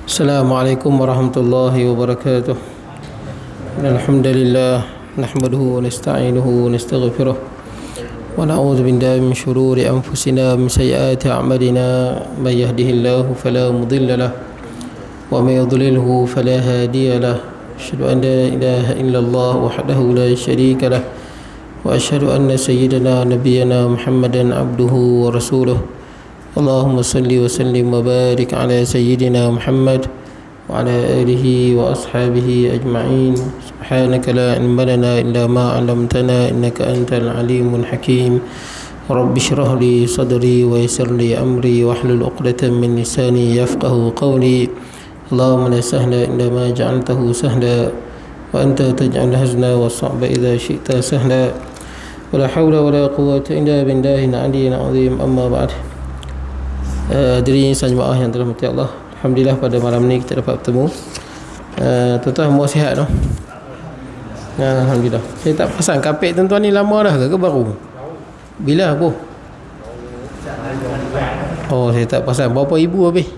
Assalamualaikum warahmatullahi wabarakatuh. Alhamdulillah nahmaduhu wa nasta'inuhu wa nastaghfiruh wa na'udzu billahi min shururi anfusina min sayyiati a'malina may yahdihillahu fala mudilla lahu wa may yudlilhu fala hadiya lahu. Asyhadu an la ilaha illallah wahdahu la syarika lahu wa asyhadu anna sayyidana nabiyyana Muhammadan abduhu wa rasuluh. Allahumma salli wa sallim wa barik ala sayyidina Muhammad wa ala alihi wa ashabihi ajma'in. Subhanaka la ilma lana illa ma 'allamtana innaka antal alimul hakim. Rabbi shrah li sadri wa yassir li amri wahlul 'uqdatam min lisani yafqahu qawli. Allahumma la sahla illa ma ja'altahu sahla wa anta taj'al hazna wa sa'ba idza syi'ta sahla. Wa la hawla wa la quwwata illa billahil 'aliyyil 'azim. Amma ba'd. Hadirin jemaah yang dirahmati Allah, alhamdulillah pada malam ni kita dapat bertemu. Tuan-tuan semua sihat tu? Alhamdulillah. Saya tak pasang kapek tuan-tuan ni lama dah ke baru? Bila aku? Oh, saya tak pasang. Berapa ribu habis?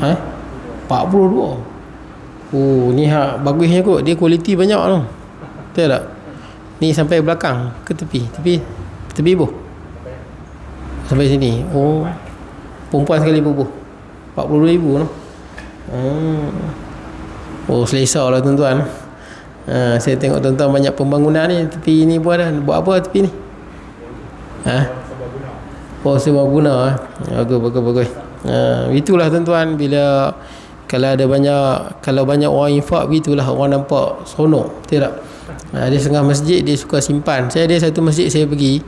42. Oh, ni hak bagusnya kot. Dia kualiti banyak tu. Betul tak? Ni sampai belakang ke tepi? Tepi boh. Sampai sini. Oh, perempuan sekali bubuh 42,000 tu. Oh, selesa lah tuan-tuan. Saya tengok tuan-tuan banyak pembangunan ni. Tepi ni buat dah. Buat apa tepi ni? Oh, serbaguna. Bagus. Itulah tuan-tuan, bila kalau banyak orang infak, itulah orang nampak seronok. Betul tak? Dia setengah masjid dia suka simpan. Saya ada satu masjid saya pergi,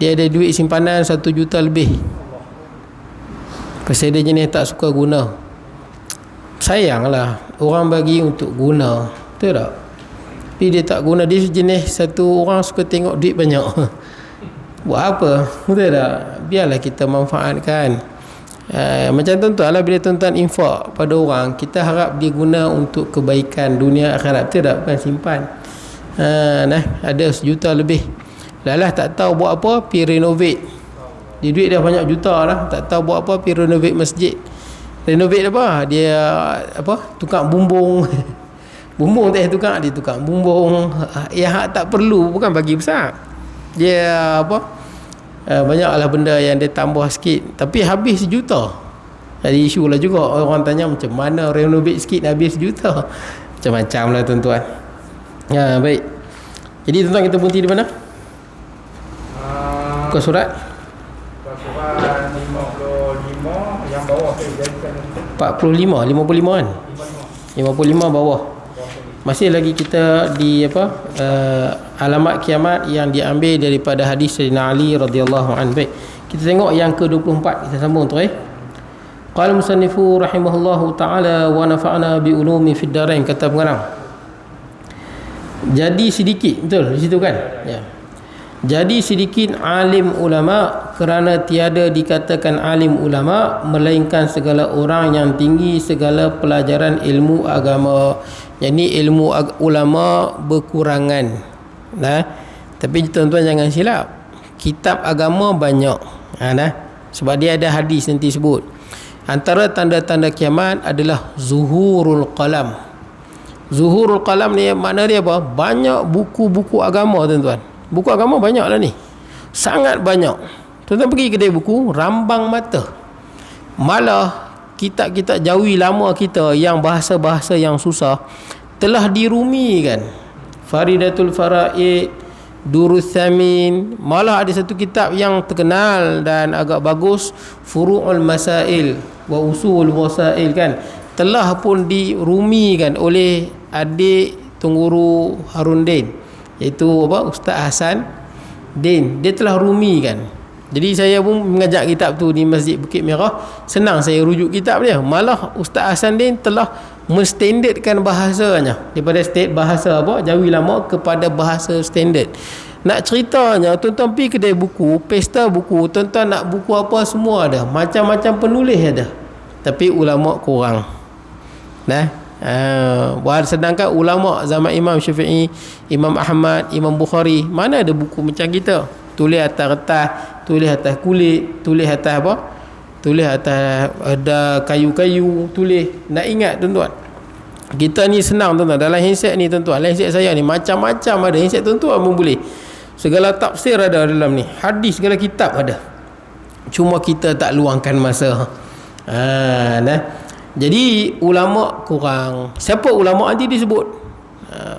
dia ada duit simpanan 1 juta lebih. Pasal dia jenis tak suka guna. Sayanglah orang bagi untuk guna, betul tak? Tapi dia tak guna. Dia jenis satu orang suka tengok duit banyak. Buat apa? Betul tak? Biarlah kita manfaatkan. Macam tuan-tuan lah, bila tuan-tuan infak pada orang, kita harap dia guna untuk kebaikan dunia akhirat, betul tak? Bukan simpan. Ada 1 juta lebih. Lalah tak tahu buat apa, pergi renovate. Dia duit dah banyak juta lah, tak tahu buat apa, pergi renovate masjid. Renovate apa? Dia tukang bumbung. Bumbung tak tukang, dia tukang bumbung. Yang tak perlu, bukan bagi besar. Dia banyaklah benda yang dia tambah sikit, tapi habis 1 juta. Jadi isu lah juga. Orang tanya macam mana renovate sikit habis 1 juta. Macam-macam lah tuan-tuan. Baik. Jadi tuan-tuan, kita berhenti di mana? Buka surat 55 yang bawah tu jadikan 55 kan? 55 bawah. Masih lagi kita di alamat kiamat yang diambil daripada hadis Sayyidina Ali radhiyallahu anhu. Baik, kita tengok yang ke-24. Kita sambung tu. Qala musannifu rahimahullahu taala wa nafa'na bi ulumi fid darain. Kata pengarang, jadi sedikit, betul di situ kan? Ya. Jadi sedikit alim ulama, kerana tiada dikatakan alim ulama melainkan segala orang yang tinggi segala pelajaran ilmu agama. Jadi ilmu ulama berkurangan. Tapi tuan-tuan jangan silap, kitab agama banyak. Sebab dia ada hadis nanti sebut. Antara tanda-tanda kiamat adalah zuhurul qalam. Zuhurul qalam ni makna dia apa? Banyak buku-buku agama tuan-tuan. Buku agama banyak lah ni, sangat banyak. Tuan-tuan pergi kedai buku, rambang mata. Malah kitab-kitab jawi lama kita yang bahasa-bahasa yang susah telah dirumikan. Faridatul Faraid, Durus Tsamin. Malah ada satu kitab yang terkenal dan agak bagus, Furu'ul Masail wa Usul Wasail kan, telah pun dirumikan oleh adik Tungguru Harundin, iaitu Ustaz Hasan Din. Dia telah rumikan. Jadi saya pun mengajak kitab tu di Masjid Bukit Merah. Senang saya rujuk kitab dia. Malah Ustaz Hasan Din telah menstandardkan bahasanya daripada bahasa Jawi lama kepada bahasa standard. Nak ceritanya, tuan-tuan pergi kedai buku, pesta buku, tuan-tuan nak buku apa semua ada. Macam-macam penulis ada. Tapi ulama kurang. Sedangkan ulama zaman Imam Syafi'i, Imam Ahmad, Imam Bukhari, mana ada buku macam kita? Tulis atas kertas, tulis atas kulit, tulis atas tulis atas ada kayu-kayu, tulis. Nak ingat tuan-tuan, kita ni senang tuan-tuan. Dalam handset ni tuan-tuan, handset saya ni macam-macam ada. Handset tuan-tuan pun boleh. Segala tafsir ada dalam ni. Hadis, segala kitab ada. Cuma kita tak luangkan masa. Jadi ulama kurang. Siapa ulama nanti disebut?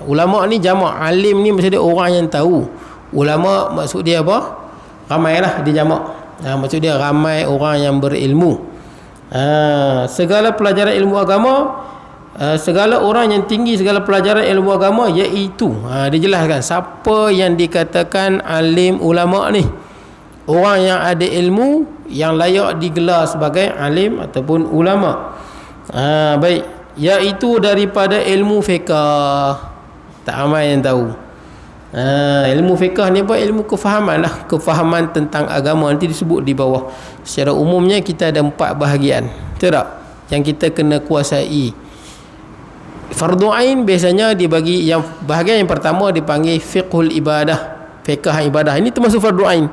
Ulama ni jamak. Alim ni maksud dia orang yang tahu. Ulama maksud dia apa? Ramailah dia jamak. Maksud dia ramai orang yang berilmu. Segala pelajaran ilmu agama, segala orang yang tinggi segala pelajaran ilmu agama, iaitu dia jelaskan siapa yang dikatakan alim ulama ni. Orang yang ada ilmu yang layak digelar sebagai alim ataupun ulama. Baik, iaitu daripada ilmu fiqh. Tak ramai yang tahu. Ilmu fiqh ni apa? Ilmu kefahaman lah. Kefahaman tentang agama nanti disebut di bawah. Secara umumnya kita ada 4 bahagian. Betul tak? Yang kita kena kuasai. Fardu ain biasanya dibagi, yang bahagian yang pertama dipanggil fiqhul ibadah. Fiqh ibadah. Ini termasuk fardu ain.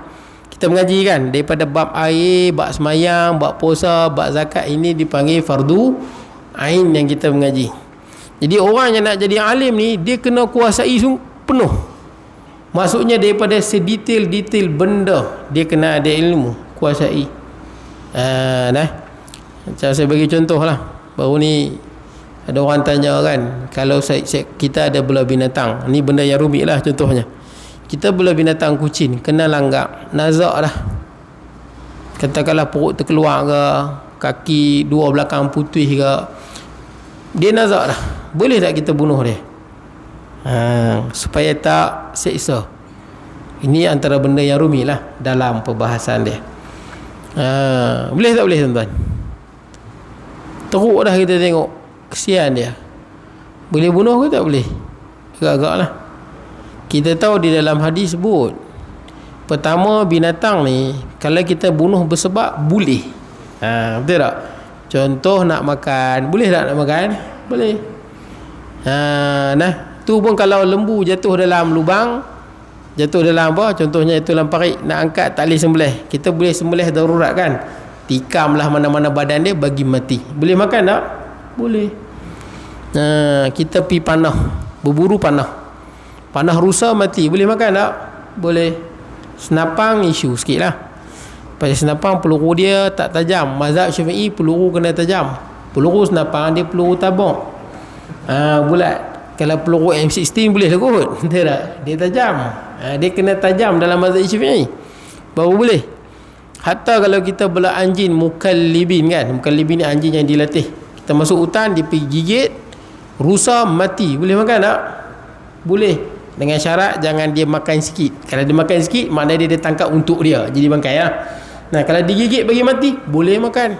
Kita mengaji kan, daripada bab air, bab semayang, bab puasa, bab zakat, ini dipanggil fardu ain yang kita mengaji. Jadi orang yang nak jadi alim ni, dia kena kuasai penuh. Maksudnya daripada sedetail-detail benda dia kena ada ilmu, kuasai. Macam saya bagi contoh lah. Baru ni ada orang tanya kan, kalau kita ada belah binatang, ni benda yang rumit lah contohnya. Kita belah binatang kucing, kena langgak, nazak dah. Katakanlah perut terkeluar ke, kaki dua belakang putih ke, dia nazak dah. Boleh tak kita bunuh dia? Supaya tak seksa. Ini antara benda yang rumit lah dalam perbahasan dia. Boleh tak boleh tuan-tuan? Teruk dah kita tengok, kesian dia. Boleh bunuh ke tak boleh? Agak-agak lah. Kita tahu di dalam hadis sebut, pertama binatang ni kalau kita bunuh bersebab boleh. Betul tak? Contoh nak makan, boleh tak nak makan? Boleh. Tu pun kalau lembu jatuh dalam lubang, jatuh dalam apa? Contohnya itu dalam parit, nak angkat tak boleh sembelih. Kita boleh sembelih darurat kan? Tikamlah mana-mana badan dia bagi mati. Boleh makan tak? Boleh. Kita pi panah, berburu panah. Panah rusa mati, boleh makan tak? Boleh. Senapang isu sikit lah. Pasal senapang peluru dia tak tajam. Mazhab Syafi'i peluru kena tajam. Peluru senapang dia peluru tabung. Bulat. Kalau peluru M16 boleh lah kot. Betul tak? Dia tajam. Dia kena tajam dalam mazhab Syafi'i baru boleh. Hatta kalau kita belah anjing mukallibin kan. Mukallibin ni anjing yang dilatih. Kita masuk hutan, dia pergi gigit, rusa mati. Boleh makan tak? Boleh. Dengan syarat jangan dia makan sikit. Kalau dia makan sikit, maknanya dia tangkap untuk dia, jadi bangkai lah. Kalau digigit bagi mati, boleh makan.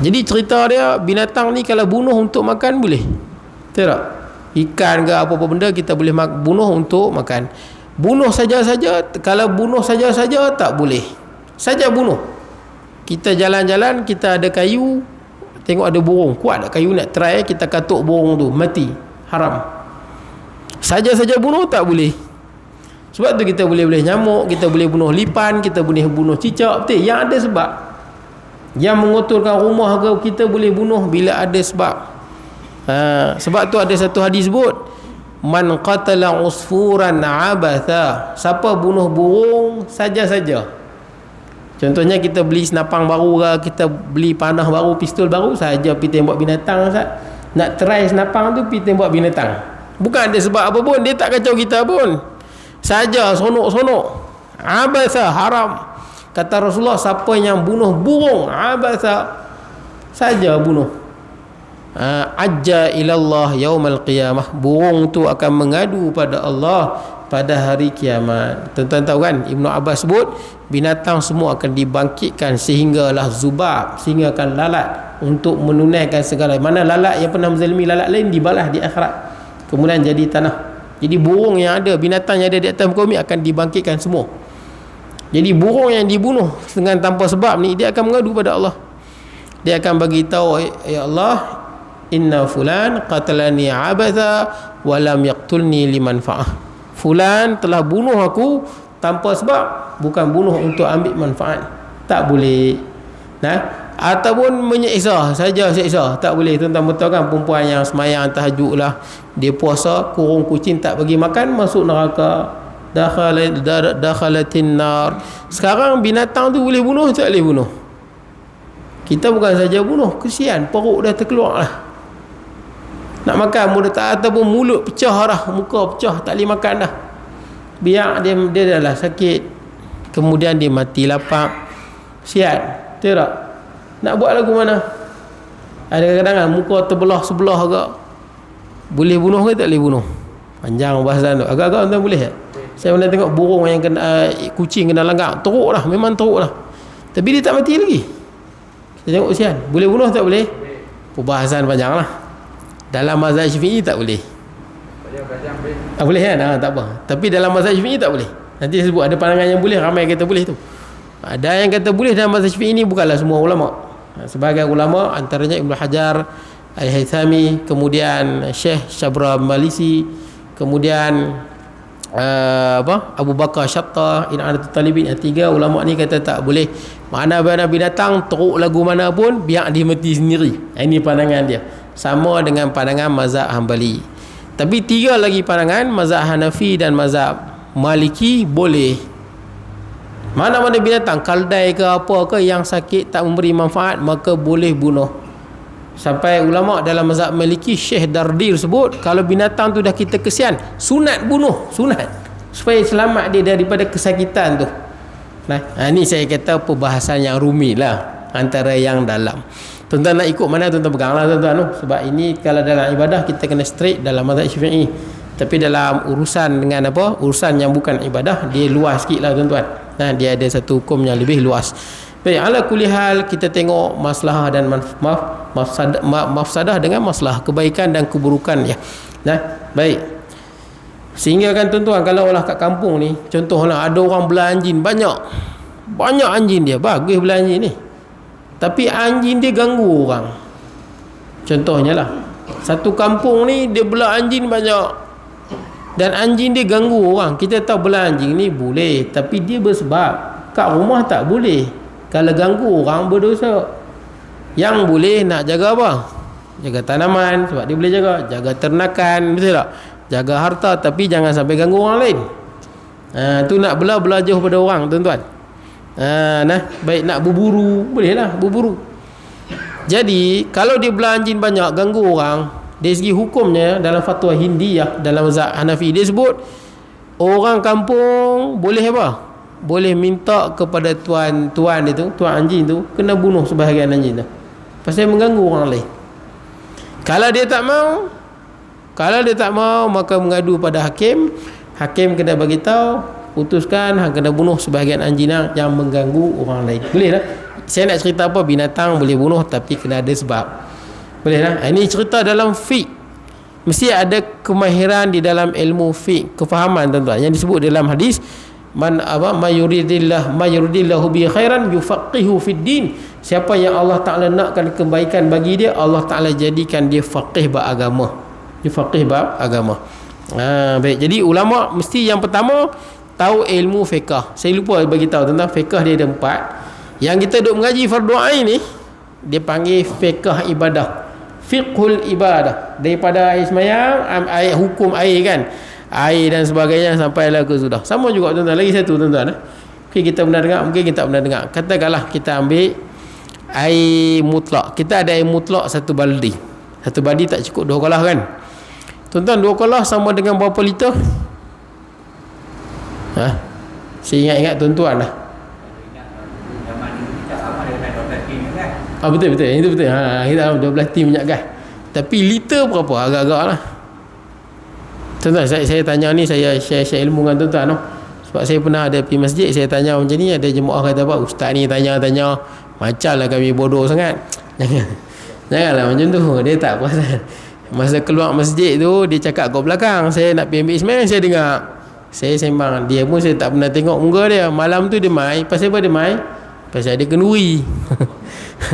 Jadi cerita dia, binatang ni kalau bunuh untuk makan boleh. Betul tak? Ikan ke apa-apa benda kita boleh bunuh untuk makan. Bunuh saja-saja, kalau bunuh saja-saja tak boleh. Saja bunuh. Kita jalan-jalan, kita ada kayu, tengok ada burung, kuat tak kayu, nak try, kita katuk burung tu, mati. Haram. Saja-saja bunuh tak boleh. Sebab tu kita boleh nyamuk, kita boleh bunuh lipan, kita boleh bunuh cicak. Betul? Yang ada sebab. Yang mengotorkan rumah ke, kita boleh bunuh bila ada sebab. Sebab tu ada satu hadis sebut, man qatala usfuran abatha. Siapa bunuh burung saja-saja. Contohnya kita beli senapang baru ke, kita beli panah baru, pistol baru, saja pergi tembak binatang. Nak try senapang tu, pergi tembak binatang. Bukan ada sebab apa pun, dia tak kacau kita pun. Saja sonok-sonok. Abasa, haram. Kata Rasulullah, siapa yang bunuh burung, abasa, saja bunuh. Ajja ilallah yaumal qiyamah. Burung tu akan mengadu pada Allah pada hari kiamat. Tuan-tuan tahu kan, Ibnu Abbas sebut, binatang semua akan dibangkitkan sehinggalah zubab, sehingga akan lalat untuk menunaikan segala. Mana lalat yang pernah menzalimi lalat lain dibalas di akhirat, kemudian jadi tanah. Jadi burung yang ada, binatang yang ada di atas muka bumi akan dibangkitkan semua. Jadi burung yang dibunuh dengan tanpa sebab ni, dia akan mengadu pada Allah. Dia akan bagi tahu, ya Allah, inna fulan qatalani abatha wa lam yaqtulni limanfa'ah. Fulan telah bunuh aku tanpa sebab, bukan bunuh untuk ambil manfaat. Tak boleh. Nah, ataupun menyeksa saja, seksa tak boleh. Tuan-tuan betul kan, perempuan yang semayang tahajud lah, dia puasa, kurung kucing tak bagi makan, masuk neraka, dakhalatin nar. Sekarang binatang tu boleh bunuh tak boleh bunuh? Kita bukan saja bunuh, kesian, perut dah terkeluar lah, nak makan mudah tak, ataupun mulut pecah dah, muka pecah, tak boleh makan dah, biar dia dah lah sakit, kemudian dia mati lapar, kesian, betul tak? Nak buat lagu mana? Ada kadang-kadang muka terbelah sebelah agak, boleh bunuh ke tak boleh bunuh? Panjang bahasan tu, agak-agak tuan boleh tak? Saya pernah tengok burung yang kena kucing kena langgar, teruk lah, memang teruk lah, tapi dia tak mati lagi. Kita tengok kesian, boleh bunuh tak boleh? Perbahasan panjang lah. Dalam mazhab Syafi'i tak boleh. Tak boleh kan? Tak apa. Tapi dalam mazhab Syafi'i tak boleh. Nanti saya sebut ada pandangan yang boleh, ramai kata boleh tu. Ada yang kata boleh dalam mazhab Syafi'i ni, bukanlah semua ulama. Sebagai ulama antaranya Ibnu Hajar Al-Haythami, kemudian Syekh Syabra Malisi, kemudian Abu Bakar Syattah, In'adatul Talibin. Tiga ulama ni kata tak boleh. Mana binatang teruk lagu mana pun, biar dia mati sendiri. Ini pandangan dia, sama dengan pandangan mazhab Hanbali. Tapi tiga lagi pandangan, mazhab Hanafi dan mazhab Maliki, boleh. Mana-mana binatang, kaldai ke apa ke yang sakit tak memberi manfaat, maka boleh bunuh. Sampai ulama dalam mazhab Maliki, Syekh Dardir sebut, kalau binatang tu dah kita kesian, sunat bunuh, sunat, supaya selamat dia daripada kesakitan tu. Nah, ni saya kata perbahasan yang rumit lah, antara yang dalam. Tuan-tuan nak ikut mana, tuan-tuan peganglah tuan-tuan. Sebab ini kalau dalam ibadah kita kena straight dalam mazhab Syafi'i. Tapi dalam urusan dengan apa, urusan yang bukan ibadah, dia luas sikit lah tuan-tuan. Nah, dia ada satu hukum yang lebih luas. Baik, ala kulli hal, kita tengok masalah dan mafsadah dengan masalah, kebaikan dan keburukan ya. Nah, baik. Sehingga kan tuan-tuan, kalau olah kat kampung ni, contohlah ada orang bela anjing banyak anjing dia, bagus bela anjing ni, tapi anjing dia ganggu orang. Contohnya lah, satu kampung ni dia bela anjing banyak, dan anjing dia ganggu orang. Kita tahu bela anjing ni boleh, tapi dia bersebab. Kat rumah tak boleh. Kalau ganggu orang, berdosa. Yang boleh nak jaga apa? Jaga tanaman, sebab dia boleh jaga ternakan, betul tak? Jaga harta, tapi jangan sampai ganggu orang lain. Tu nak bela jauh pada orang tuan-tuan. Nah, baik nak berburu, bolehlah berburu. Jadi kalau dia bela anjing banyak, ganggu orang, dari segi hukumnya dalam fatwa Hindiyah, dalam mazhab Hanafi, dia sebut orang kampung boleh apa? Boleh minta kepada tuan itu, tuan anjing tu, kena bunuh sebahagian anjing tu, pasal mengganggu orang lain. Kalau dia tak mau, maka mengadu pada hakim. Hakim kena bagi tahu, putuskan hang kena bunuh sebahagian anjing yang mengganggu orang lain. Boleh lah. Saya nak cerita apa, binatang boleh bunuh tapi kena ada sebab. Boleh lah. Ini cerita dalam fiqh. Mesti ada kemahiran di dalam ilmu fiqh, kefahaman tuan-tuan, yang disebut dalam hadis, mayuridillahu bi khairan yufaqihu fid din. Siapa yang Allah Taala nakkan kebaikan bagi dia, Allah Taala jadikan dia faqih beragama. Dia faqih beragama. Baik, jadi ulama mesti yang pertama tahu ilmu fiqh. Saya lupa bagi tahu tentang fiqh, dia ada 4. Yang kita duk mengaji fardu ain ni, dia panggil fiqh ibadah, fiqhul ibadah. Daripada air semayang, air hukum air kan, air dan sebagainya, sampailah ke sudah. Sama juga tuan-tuan, lagi satu tuan-tuan. Mungkin kita pernah dengar, mungkin kita pernah dengar. Katakanlah kita ambil air mutlak. Kita ada air mutlak satu baldi. Satu baldi tak cukup 2 kolah kan. Tuan-tuan, 2 kolah sama dengan berapa liter? Saya ingat tuan-tuan lah. Betul. Itu betul. Kita 12 tim minyak gas. Tapi liter berapa? Agak-agak lah. Tuan-tuan, saya tanya ni, saya share ilmu dengan tuan-tuan. Sebab saya pernah ada pergi masjid, saya tanya macam ni, ada jemaah kata apa, ustaz ni tanya macam lah kami bodoh sangat. Janganlah macam tu. Dia tak perasan. Masa keluar masjid tu, dia cakap kat belakang, saya nak pergi ambil semayang, saya dengar. Saya sembang. Dia pun saya tak pernah tengok muka dia. Malam tu dia mai. Pasal apa dia mai? Pasal dia kenduri.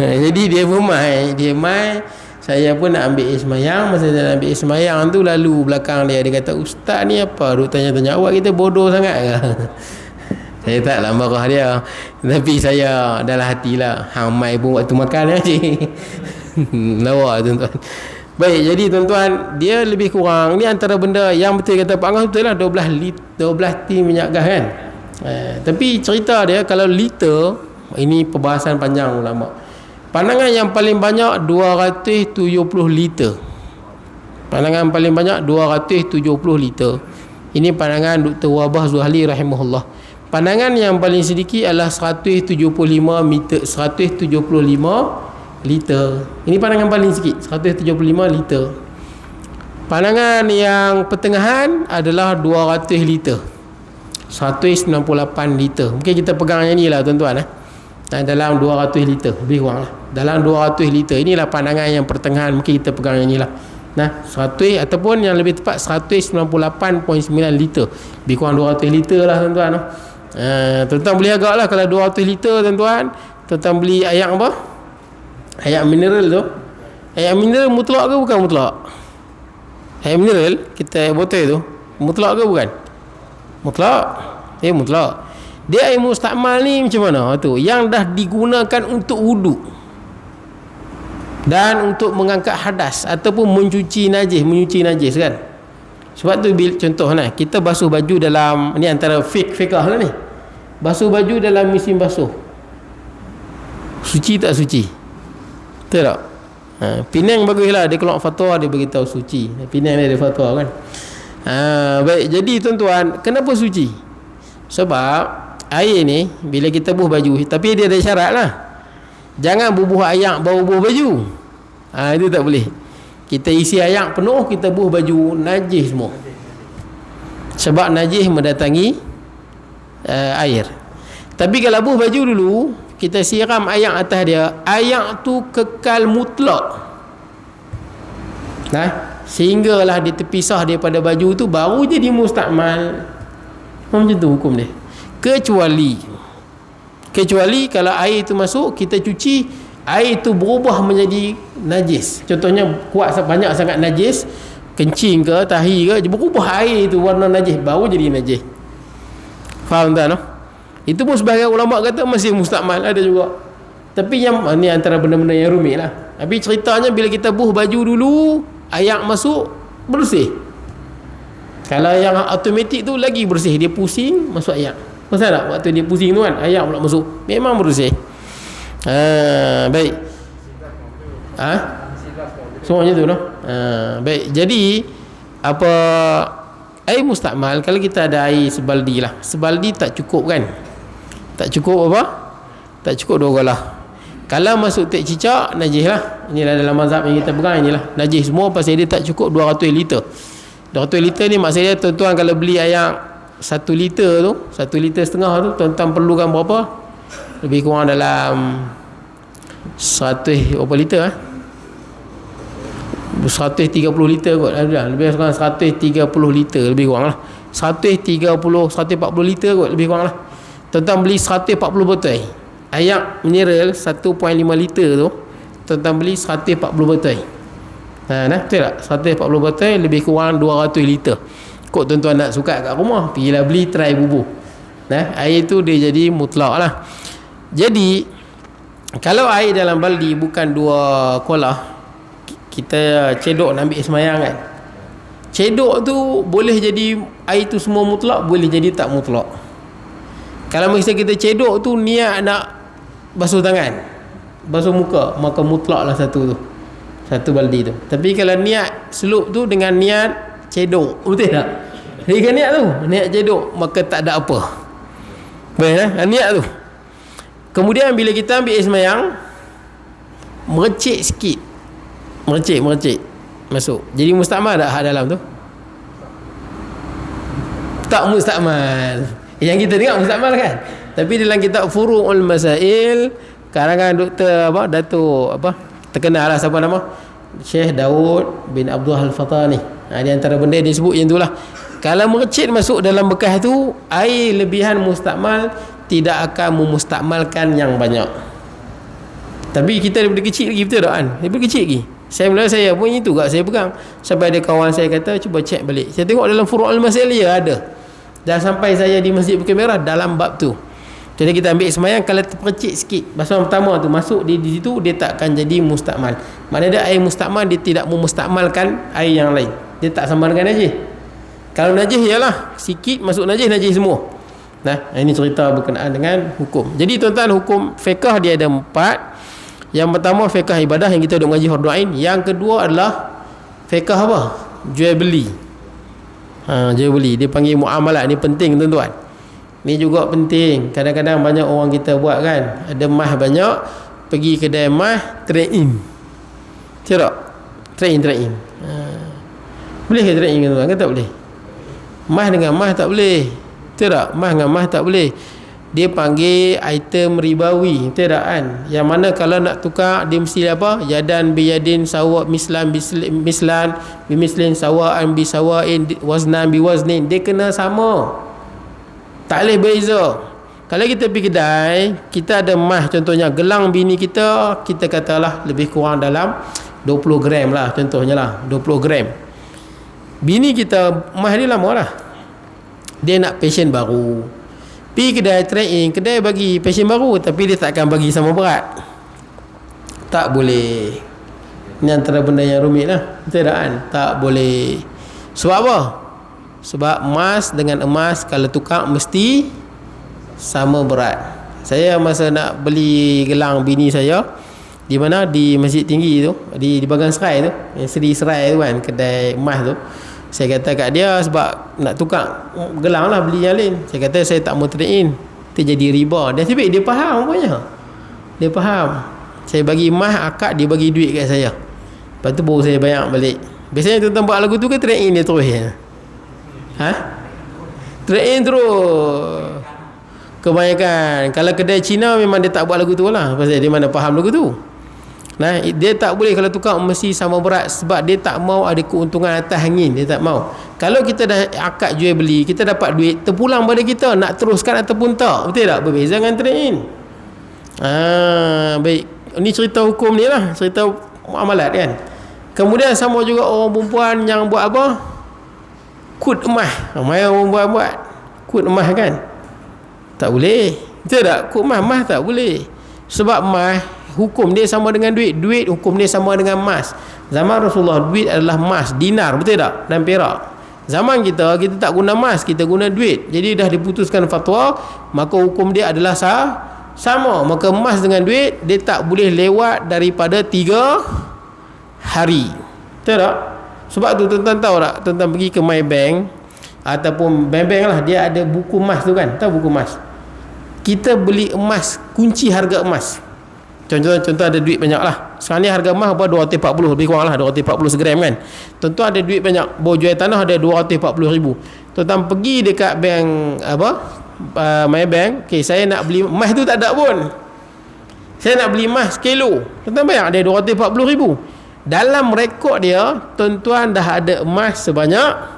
Jadi dia pun mai. Saya pun nak ambil semayang. Masa saya nak ambil semayang tu, lalu belakang dia kata, ustaz ni apa? Duk tanya-tanya, awak kita bodoh sangat ke? Saya taklah marah dia. Tapi saya dalam hatilah, hamai pun waktu makan ya cik. Lawa tuan-tuan. Baik, jadi tuan-tuan, dia lebih kurang ni antara benda yang betul kata Pak Angah, betul lah 12 tin minyak gas kan. Tapi cerita dia kalau liter, ini perbahasan panjang ulama. Pandangan yang paling banyak 270 liter. Pandangan paling banyak 270 liter. Ini pandangan Dr. Wabah Zuhali rahimahullah. Pandangan yang paling sedikit adalah 175 meter, 175 liter. Ini pandangan paling sikit, 175 liter. Pandangan yang pertengahan adalah 200 liter, 198 liter. Mungkin kita pegang yang ni lah tuan-tuan. Dalam 200 liter, lebih kurang lah. Dalam 200 liter, inilah pandangan yang pertengahan. Mungkin kita pegang yang ni lah. 100 ataupun yang lebih tepat 198.9 liter. Lebih kurang 200 liter lah tuan-tuan. Tuan-tuan boleh agak lah kalau 200 liter tuan-tuan. Tuan-tuan beli air apa? Air mineral tu. Air mineral mutlak ke bukan mutlak? Air mineral kita botol tu mutlak ke bukan? Mutlak. Mutlak. Dia air mustakmal ni macam mana tu? Yang dah digunakan untuk wuduk dan untuk mengangkat hadas ataupun menyuci najis kan. Sebab tu contoh kita basuh baju dalam ni, antara fiqh lah ni. Basuh baju dalam mesin basuh, suci tak suci? Betul tak? Penang baguslah, dia keluar fatwa, dia beritahu suci. Penang dia ada fatwa kan. Baik, jadi tuan-tuan, kenapa suci? Sebab air ni bila kita bubuh baju, tapi dia ada syarat lah. Jangan bubuh air baru bubuh baju. Itu tak boleh. Kita isi air penuh, kita bubuh baju, najis semua. Sebab najis mendatangi air. Tapi kalau bubuh baju dulu, kita siram air atas dia, air tu kekal mutlak. Sehinggalah dia terpisah daripada baju tu, baru jadi mustakmal. Macam tu hukum dia. Kecuali kalau air itu masuk, kita cuci, air itu berubah menjadi najis. Contohnya kuat banyak sangat najis, kencing ke tahi ke, berubah air itu warna najis, baru jadi najis. Faham tak? No? Itu pun sebahagian ulama kata masih mustakmal, ada juga. Tapi yang ni antara benda-benda yang rumit lah. Tapi ceritanya bila kita buh baju dulu, air masuk, bersih. Kalau yang automatik tu lagi bersih, dia pusing masuk air. Pasal tak waktu dia pusing tu kan, air pula masuk, memang bersih. Baik. Semua macam tu no? Baik, jadi apa, air mustakmal, kalau kita ada air sebaldi lah, sebaldi tak cukup kan, tak cukup apa, tak cukup 2 galah. Kalau masuk tek cicak, najis lah. Inilah dalam mazhab yang kita pegang, inilah najis semua, pasal dia tak cukup 200 liter. 200 liter ni maksudnya tuan-tuan kalau beli air 1 liter tu, 1,5 liter tu, tuan-tuan perlukan berapa? Lebih kurang dalam 100 berapa liter 130 liter kot. Lebih kurang 130 liter lebih kurang lah. 140 liter kot lebih kurang lah. Tuan-tuan beli 140 botol air mineral 1.5 liter tu, tuan-tuan beli 140 botol. Betul tak? 140 botol lebih kurang 200 liter. Kok tuan-tuan nak suka kat rumah, pergilah beli, try bubuh. Air tu dia jadi mutlak lah. Jadi kalau air dalam baldi bukan 2 kolah, kita cedok nak ambil semayang kan, cedok tu boleh jadi air tu semua mutlak, boleh jadi tak mutlak. Kalau misalnya kita cedok tu niat nak basuh tangan, basuh muka, maka mutlak lah satu baldi tu. Tapi kalau niat selup tu dengan niat cedok, betul tak? Jadi kan niat tu, niat cedok, maka tak ada apa. Baik niat tu. Kemudian bila kita ambil air semayang, merecik sikit, merecik masuk, jadi mustakmal tak hak dalam tu? Tak mustakmal. Yang kita dengar mustakmal kan. Tapi dalam kitab Furu'ul Masail karangan Datuk terkenal lah, siapa nama, Syekh Daud bin Abdul Al-Fatani. Di antara benda dia sebut yang itulah, kalau merecit masuk dalam bekas tu, air lebihan mustakmal tidak akan memustakmalkan yang banyak. Tapi kita daripada kecil lagi, betul tak kan? Daripada kecil lagi saya pun itu kat saya pegang, sampai ada kawan saya kata cuba cek balik. Saya tengok dalam Furu'ul Masail dia ada dah sampai saya di Masjid Bukit Merah dalam bab tu. Jadi kita ambil semayang, kalau terpercik sikit basuhan pertama tu masuk di situ, dia takkan jadi mustakmal. Maknanya dia air mustakmal, dia tidak memustakmalkan air yang lain. Dia tak sama dengan najis. Kalau najis ialah sikit masuk najis semua. Nah, ini cerita berkenaan dengan hukum. Jadi tuan-tuan, hukum fiqh dia ada 4. Yang pertama fiqh ibadah yang kita duk ngaji fardu ain. Yang kedua adalah fiqh apa? Jual beli. Jual beli. Dia panggil muamalat. Ni penting tuan-tuan. Ni juga penting. Kadang-kadang banyak orang kita buat kan. Ada mah banyak, pergi kedai mah trade in. Tak? Trade in. Boleh ke trade in tuan-tuan? Ke tak boleh? Mah dengan mah tak boleh. Tak? Mah dengan mah tak boleh. Dia panggil item ribawi. Tak kan? Yang mana kalau nak tukar dia mesti apa? Yadan biyadin sawa mislan bimislin sawaan bisawain waznan biwaznin. Dia kena sama. Tak boleh beza. Kalau kita pergi kedai, kita ada mah, contohnya gelang bini kita, kita katalah lebih kurang dalam 20 gram lah, contohnya lah 20 gram. Bini kita mah dia lama lah, dia nak passion baru, pergi kedai trade-in, kedai bagi passion baru, tapi dia takkan bagi sama berat. Tak boleh. Ini antara benda yang rumit lah. Betul tak kan? Tak boleh. Sebab apa? Sebab emas dengan emas kalau tukar mesti sama berat. Saya masa nak beli gelang bini saya, di mana? Di Masjid Tinggi tu, di Bagan Serai tu, Seri Serai tu kan, kedai emas tu. Saya kata kat dia, sebab nak tukar gelang lah, beli yang lain. Saya kata saya tak mau trade in, terjadi riba. Dia sebab dia faham rupanya. Dia faham. Saya bagi emas akad, dia bagi duit kat saya. Lepas tu baru saya bayar balik. Biasanya tuan-tuan buat lagu tu ke trade in dia terus ya? Trade in terus. Kebanyakan kalau kedai Cina memang dia tak buat lagu tu lah, pasal dia mana faham lagu tu. Nah, dia tak boleh kalau tukar mesti sama berat, sebab dia tak mau ada keuntungan atas angin. Dia tak mau. Kalau kita dah akad jual beli, kita dapat duit terpulang pada kita, nak teruskan ataupun tak, betul tak? Berbeza dengan trade in. Baik, ini cerita hukum ni lah, cerita muamalat kan. Kemudian sama juga orang perempuan yang buat apa? Kut emas. Ramai orang buat kut emas kan. Tak boleh. Betul tak? Kut emas tak boleh. Sebab emas hukum dia sama dengan duit. Duit hukum dia sama dengan emas. Zaman Rasulullah duit adalah emas, dinar, betul tak? Dan perak. Zaman kita tak guna emas, kita guna duit. Jadi dah diputuskan fatwa, maka hukum dia adalah sama. Maka emas dengan duit dia tak boleh lewat daripada 3 hari. Betul tak? Sebab tu tuan-tuan tahu tak, tuan-tuan pergi ke MyBank ataupun bank-bank lah, dia ada buku emas tu kan. Tahu buku emas? Kita beli emas, kunci harga emas. Contoh ada duit banyak lah. Sekarang ni harga emas apa 240, lebih kurang lah 240 segram kan. Tuan-tuan ada duit banyak, baru jual tanah ada 240,000. Tuan-tuan pergi dekat bank apa, MyBank, okay, saya nak beli emas tu, tak ada pun. Saya nak beli emas kilo. Tuan-tuan bayar ada 240,000. Dalam rekod dia, tuan-tuan dah ada emas sebanyak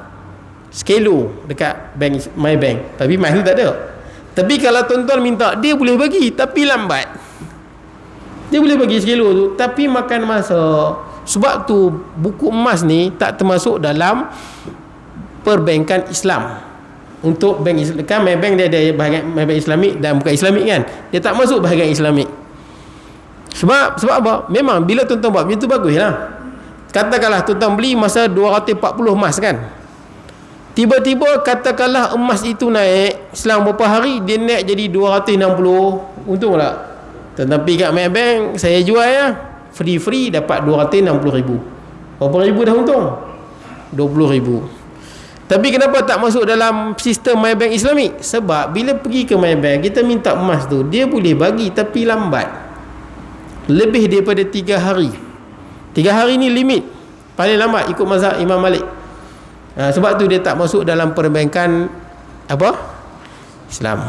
sekilo dekat bank MyBank. Tapi emas tu tak ada. Tapi kalau tuan-tuan minta, dia boleh bagi, tapi lambat. Dia boleh bagi sekilo tu, tapi makan masa. Sebab tu buku emas ni tak termasuk dalam perbankan Islam. Untuk bank Islam kan, MyBank dia ada bahagian MyBank Islamik dan bukan Islamik kan. Dia tak masuk bahagian Islamik. Sebab apa? Memang bila tuan-tuan buat macam tu baguslah. Katakanlah tuan-tuan beli masa 240 emas kan. Tiba-tiba katakanlah emas itu naik selang beberapa hari, dia naik jadi 260. Untung tak? Tuan-tuan pergi kat MyBank, saya jual ya, free dapat 260,000. Berapa ribu dah untung? 20,000. Tapi kenapa tak masuk dalam sistem MyBank Islamik? Sebab bila pergi ke MyBank, kita minta emas tu, dia boleh bagi tapi lambat. Lebih daripada 3 hari. 3 hari ni limit paling lambat ikut mazhab Imam Malik. Sebab tu dia tak masuk dalam perbankan apa? Islam.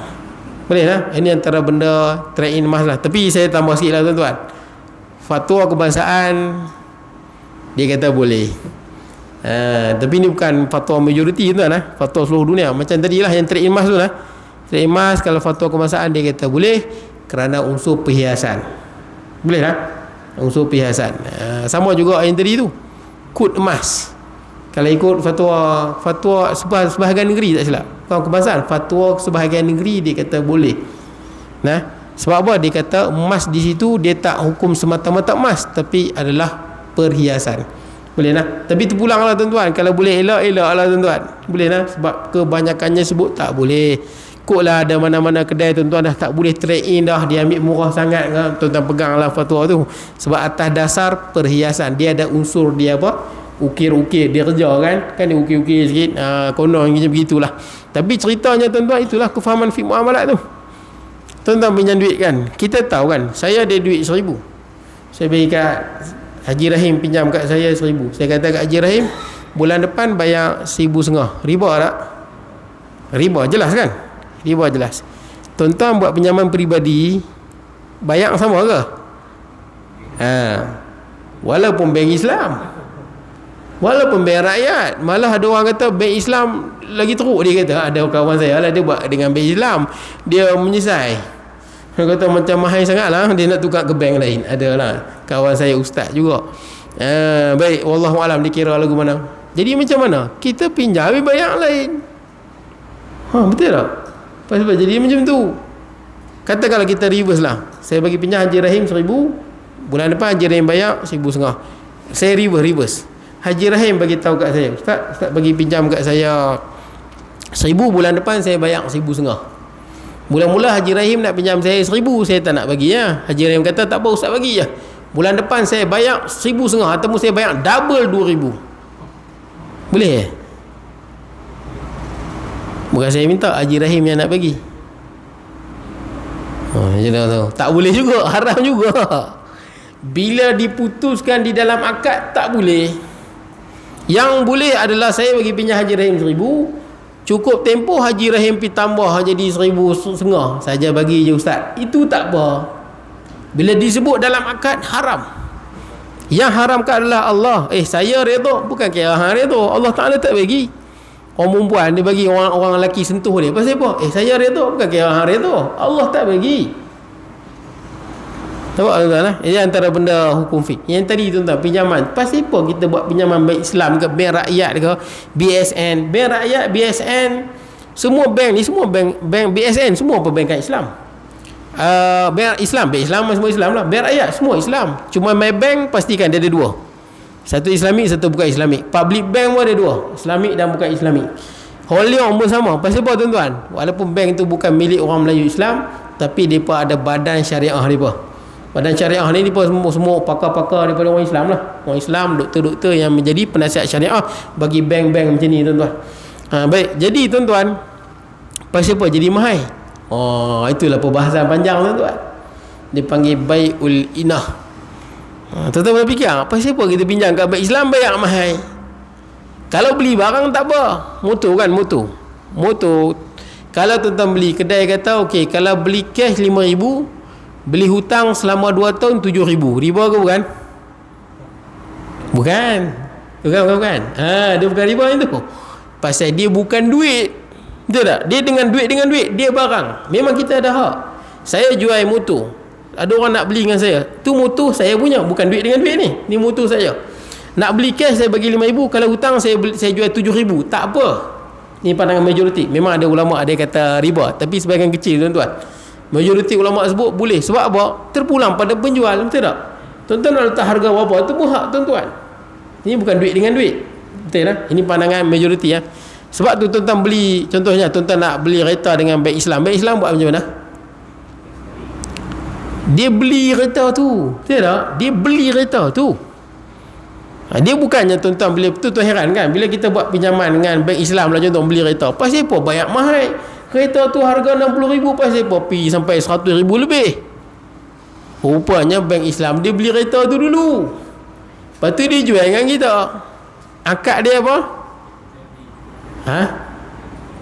Boleh lah. Ini antara benda trade in emas lah. Tapi saya tambah sikit lah tuan-tuan. Fatwa kebangsaan dia kata boleh. Tapi ni bukan fatwa majoriti tuan lah. Fatwa seluruh dunia. Macam tadi lah yang trade in emas tu lah. Trade in emas kalau fatwa kebangsaan dia kata boleh kerana unsur perhiasan. Boleh lah, unsur perhiasan. Sama juga yang tadi tu, kut emas. Kalau ikut fatwa sebahagian negeri tak silap, Bukan kebangsaan, fatwa sebahagian negeri dia kata boleh. Nah, sebab apa? Dia kata emas di situ dia tak hukum semata-mata emas, tapi adalah perhiasan. Boleh lah. Tapi terpulang lah tuan-tuan. Kalau boleh elak lah tuan-tuan. Boleh lah. Sebab kebanyakannya sebut tak boleh. Kok lah ada mana-mana kedai tuan-tuan dah tak boleh trade in dah. Dia ambil murah sangat kan. Tuan-tuan pegang lah fatwa tu. Sebab atas dasar perhiasan. Dia ada unsur dia apa? Ukir-ukir. Dia kerja kan. Kan dia ukir-ukir sikit. Konon macam begitulah. Tapi ceritanya tuan-tuan itulah kefahaman fiqh muamalat tu. Tuan-tuan pinjam duit kan. Kita tahu kan. Saya ada duit 1,000. Saya bagi kat Haji Rahim pinjam kat saya 1,000. Saya kata kat Haji Rahim, bulan depan bayar 1,500. Riba tak? Riba jelas kan? Riba jelas. Tuan-tuan buat pinjaman peribadi, bayar sama ke? Walaupun bank Islam, walaupun bank rakyat. Malah ada orang kata bank Islam lagi teruk. Dia kata, ada kawan saya lah, dia buat dengan bank Islam, dia menyesal. Dia kata macam mahal sangat lah, dia nak tukar ke bank lain. Adalah kawan saya ustaz juga. Baik, wallahualam dia kira lagu mana. Jadi macam mana? Kita pinjam habis bayar lain. Betul tak? Pasal jadi macam tu. Kata kalau kita reverse lah. Saya bagi pinjam Haji Rahim 1,000. Bulan depan Haji Rahim bayar 1,500. Saya reverse. Haji Rahim bagi tahu kat saya, Ustaz bagi pinjam kat saya 1,000, bulan depan saya bayar 1,500. Mula-mula Haji Rahim nak pinjam saya 1,000, saya tak nak bagi ya. Haji Rahim kata tak apa Ustaz bagi je. Bulan depan saya bayar 1,500 ataupun saya bayar double 2,000. Boleh? Bukan saya minta, Haji Rahim yang nak bagi. Tak boleh juga, haram juga. Bila diputuskan di dalam akad tak boleh. Yang boleh adalah saya bagi pinjam Haji Rahim 1,000, cukup tempoh Haji Rahim pergi tambah jadi 1,500 saja bagi je Ustaz. Itu tak apa. Bila disebut dalam akad haram. Yang haramkan adalah Allah. Saya redha, bukan kira hang redha. Allah Taala tak bagi. Orang perempuan dia bagi orang lelaki sentuh dia. Pasal apa? Saya redha, bukan kira hang redha. Allah tak bagi. Nampak tuan-tuan lah? Ini antara benda hukum fiqh. Yang tadi tuan-tuan, pinjaman. Pasal apa kita buat pinjaman bank Islam ke, bank rakyat ke, BSN. Bank rakyat, BSN, semua bank ni, semua bank BSN, semua apa bankan Islam. Bank Islam semua Islam lah. Bank rakyat semua Islam. Cuma my bank pastikan dia ada dua. Satu Islamik, satu bukan Islamik. Public bank pun ada dua, Islamik dan bukan Islamik. Holion pun sama. Pasal apa tuan-tuan? Walaupun bank itu bukan milik orang Melayu Islam, tapi mereka ada badan syariah mereka. Badan syariah ni pun semua pakar-pakar daripada orang Islam lah. Orang Islam, doktor-doktor yang menjadi penasihat syariah bagi bank-bank macam ni tuan-tuan. Baik, jadi tuan-tuan, pasal apa jadi mahal? Itulah perbahasan panjang tuan-tuan. Dia panggil bai'ul inah. Tuan-tuan boleh fikir, pasal apa kita pinjam kat bank Islam bayar mahal? Kalau beli barang tak apa. Motor kan, motor. Kalau tuan-tuan beli, kedai kata okey, kalau beli cash 5,000, beli hutang selama 2 tahun 7,000. Riba ke bukan? Bukan. Dia bukan riba itu. Pasal dia bukan duit. Betul tak? Dia dengan duit, dia barang. Memang kita ada hak. Saya jual motor, ada orang nak beli dengan saya, tu motor saya punya, bukan duit dengan duit ni. Ni motor saya. Nak beli cash saya bagi 5,000, kalau hutang saya jual 7,000. Tak apa. Ni pandangan majoriti. Memang ada ulama ada kata riba, tapi sebahagian kecil tuan-tuan. Majoriti ulama sebut boleh. Sebab apa? Terpulang pada penjual. Betul tak? Tuan-tuan nak letak harga berapa, itu pun hak tuan-tuan. Ini bukan duit dengan duit. Betul tak? Ini pandangan majoriti ya. Sebab tu tuan-tuan beli, contohnya tuan-tuan nak beli kereta dengan bank Islam. Bank Islam buat macam mana? Dia beli kereta tu. Betul tak? Dia beli kereta tu. Dia bukannya tuan-tuan bila tu tuan heran kan, bila kita buat pinjaman dengan bank Islam lah, contoh beli kereta. Pasal apa banyak mahal? Kereta tu harga 60,000, pasal apa pergi sampai 100,000 lebih? Rupanya bank Islam dia beli kereta tu dulu, lepas tu dia jual dengan kita. Akad dia apa?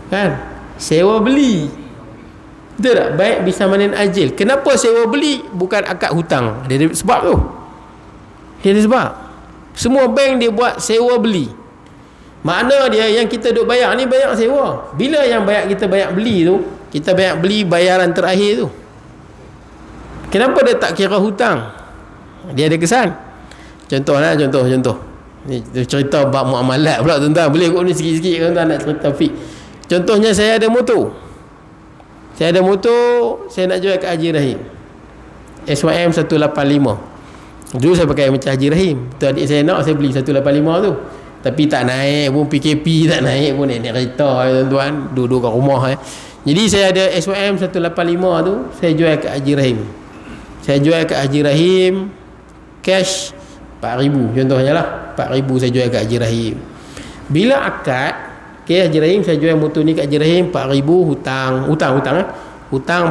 Kan? Sewa beli. Betul tak? Baik bisa manin ajil. Kenapa sewa beli bukan akad hutang? Dia ada sebab tu. Dia ada sebab. Semua bank dia buat sewa beli. Makna dia yang kita duk bayar ni bayar sewa. Bila yang kita bayar beli tu, kita bayar beli bayaran terakhir tu. Kenapa dia tak kira hutang? Dia ada kesan. Contoh. Ni cerita bab muamalat pula tuan-tuan. Boleh kot ni sikit-sikit tuan-tuan nak cerita fiqh. Contohnya saya ada motor. Saya nak jual ke Haji Rahim. SYM 185. Dulu saya pakai macam Haji Rahim. Tu adik saya nak, saya beli 185 tu. Tapi tak naik pun, PKP tak naik pun, naik kereta tuan-tuan, duduk kat rumah. Jadi saya ada SYM 185 tu, saya jual ke Haji Rahim. Saya jual ke Haji Rahim cash 4,000 contohnya lah. 4,000 saya jual ke Haji Rahim. Bila akad, okay, Haji Rahim saya jual motor ni ke Haji Rahim 4,000 hutang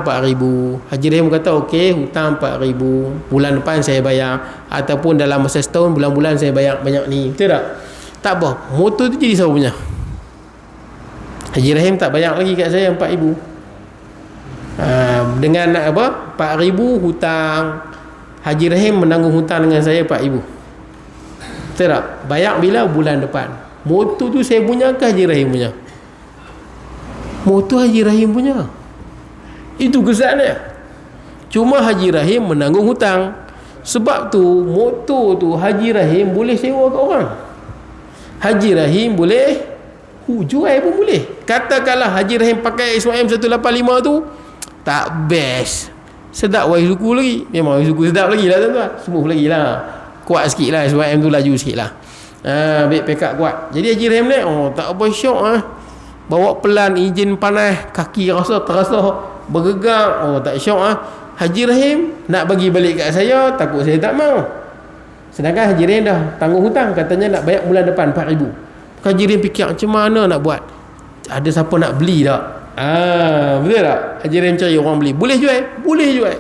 4,000. Haji Rahim kata okey, hutang 4,000, bulan depan saya bayar, ataupun dalam masa setahun bulan-bulan saya bayar banyak ni. Betul tak? Tak apa, motor tu jadi siapa punya? Haji Rahim tak bayar lagi kat saya 4,000. Dengan apa? 4,000 hutang, Haji Rahim menanggung hutang dengan saya 4,000. Betul tak? Bayar bila? Bulan depan. Motor tu saya punya ke Haji Rahim punya? Motor Haji Rahim punya. Itu kesannya. Cuma Haji Rahim menanggung hutang. Sebab tu motor tu Haji Rahim boleh sewa kat orang. Haji Rahim boleh jual pun boleh. Katakanlah Haji Rahim pakai SYM 185 tu tak best, sedap wai suku lagi. Memang wai suku sedap lagi lah tuan-tuan, smooth lagi lah, kuat sikit lah, SYM tu laju sikit lah. Baik pekak kuat. Jadi Haji Rahim ni tak apa syok bawa pelan, enjin panas, kaki terasa bergegar, tak syok Haji Rahim nak bagi balik kat saya, takut saya tak mau. Sedangkan Haji Rahim dah tanggung hutang, katanya nak bayar bulan depan 4,000. Haji Rahim fikir macam mana nak buat, ada siapa nak beli tak? Betul tak? Haji Rahim cari orang beli, boleh jual? Boleh jual.